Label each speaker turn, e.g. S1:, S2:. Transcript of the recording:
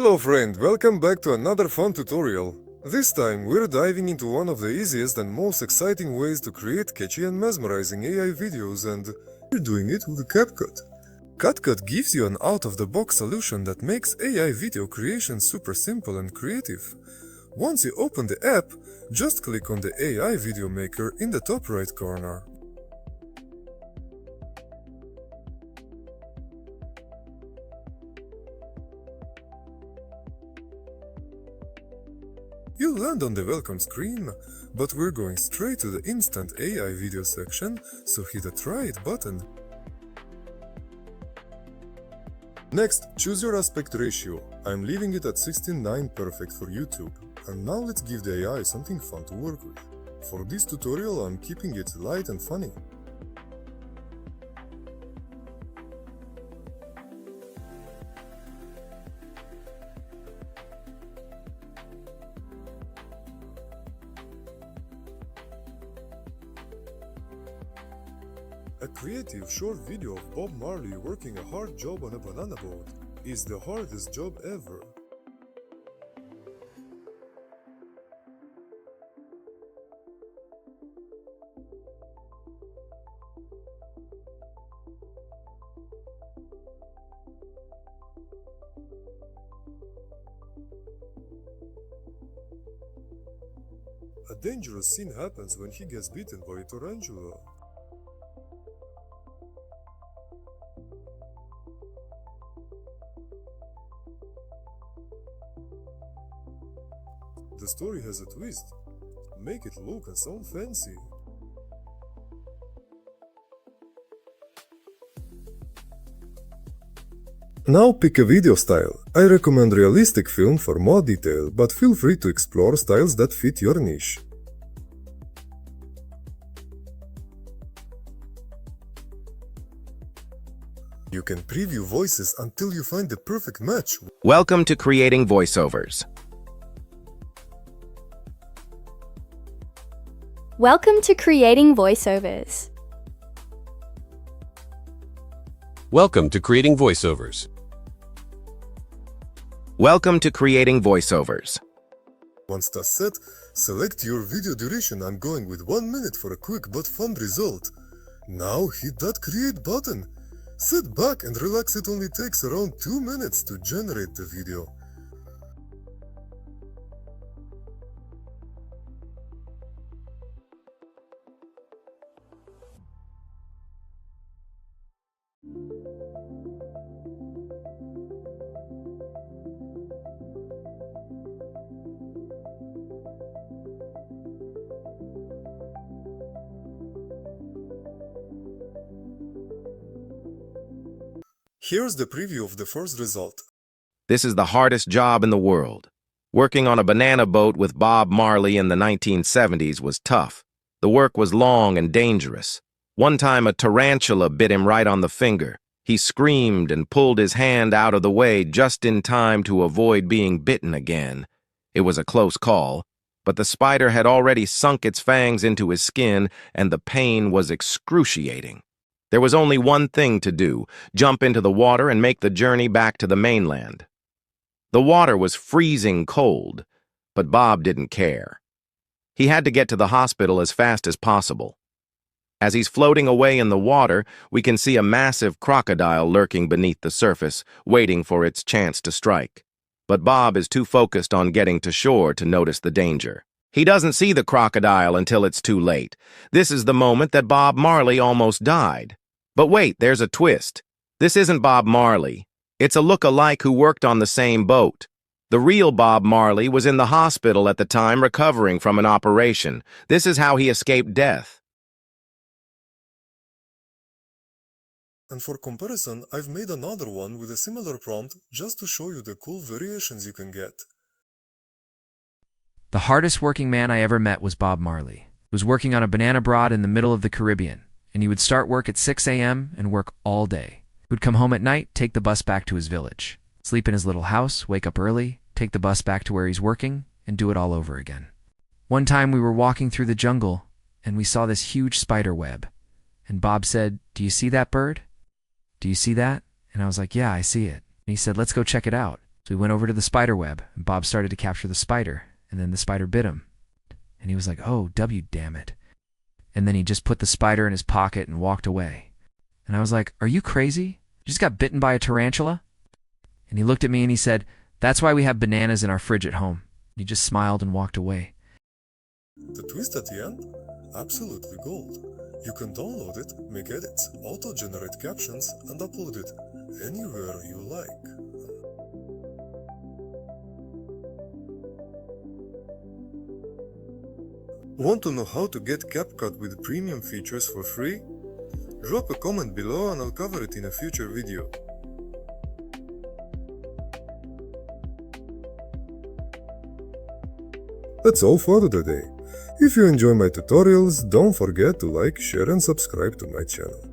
S1: Hello friend, welcome back to another fun tutorial. This time we're diving into one of the easiest and most exciting ways to create catchy and mesmerizing AI videos, and we're doing it with CapCut. CapCut gives you an out-of-the-box solution that makes AI video creation super simple and creative. Once you open the app, just click on the AI video maker in the top right corner. You'll land on the welcome screen, but we're going straight to the instant AI video section, so hit the try it button. Next, choose your aspect ratio. I'm leaving it at 16:9 perfect for YouTube. And now let's give the AI something fun to work with. For this tutorial, I'm keeping it light and funny. A creative short video of Bob Marley working a hard job on a banana boat is the hardest job ever. A dangerous scene happens when he gets bitten by a tarantula. The story has a twist. Make it look and sound fancy. Now pick a video style. I recommend realistic film for more detail, but feel free to explore styles that fit your niche. You can preview voices until you find the perfect match.
S2: Welcome to creating voiceovers.
S3: Welcome to creating voiceovers.
S4: Welcome to creating voiceovers.
S2: Welcome to creating voiceovers.
S1: Once that's set, select your video duration. I'm going with 1 minute for a quick but fun result. Now hit that create button. Sit back and relax, it only takes around 2 minutes to generate the video. Here's the preview of the first result.
S2: This is the hardest job in the world. Working on a banana boat with Bob Marley in the 1970s was tough. The work was long and dangerous. One time a tarantula bit him right on the finger. He screamed and pulled his hand out of the way just in time to avoid being bitten again. It was a close call, but the spider had already sunk its fangs into his skin, and the pain was excruciating. There was only one thing to do: jump into the water and make the journey back to the mainland. The water was freezing cold, but Bob didn't care. He had to get to the hospital as fast as possible. As he's floating away in the water, we can see a massive crocodile lurking beneath the surface, waiting for its chance to strike. But Bob is too focused on getting to shore to notice the danger. He doesn't see the crocodile until it's too late. This is the moment that Bob Marley almost died. But wait, there's a twist. This isn't Bob Marley. It's a look-alike who worked on the same boat. The real Bob Marley was in the hospital at the time recovering from an operation. This is how he escaped death.
S1: And for comparison, I've made another one with a similar prompt just to show you the cool variations you can get.
S5: The hardest working man I ever met was Bob Marley. He was working on a banana boat in the middle of the Caribbean, and he would start work at 6 a.m. and work all day. He would come home at night, take the bus back to his village, sleep in his little house, wake up early, take the bus back to where he's working, and do it all over again. One time we were walking through the jungle, and we saw this huge spider web. And Bob said, "Do you see that bird? Do you see that?" And I was like, "Yeah, I see it." And he said, "Let's go check it out." So he went over to the spider web, and Bob started to capture the spider, and then the spider bit him. And he was like, oh, damn it. And then he just put the spider in his pocket and walked away. And I was like, are you crazy? You just got bitten by a tarantula? And he looked at me and he said, that's why we have bananas in our fridge at home. And he just smiled and walked away.
S1: The twist at the end? Absolutely gold. You can download it, make edits, auto-generate captions, and upload it anywhere you like. Want to know how to get CapCut with premium features for free? Drop a comment below and I'll cover it in a future video. That's all for today. If you enjoy my tutorials, don't forget to like, share and subscribe to my channel.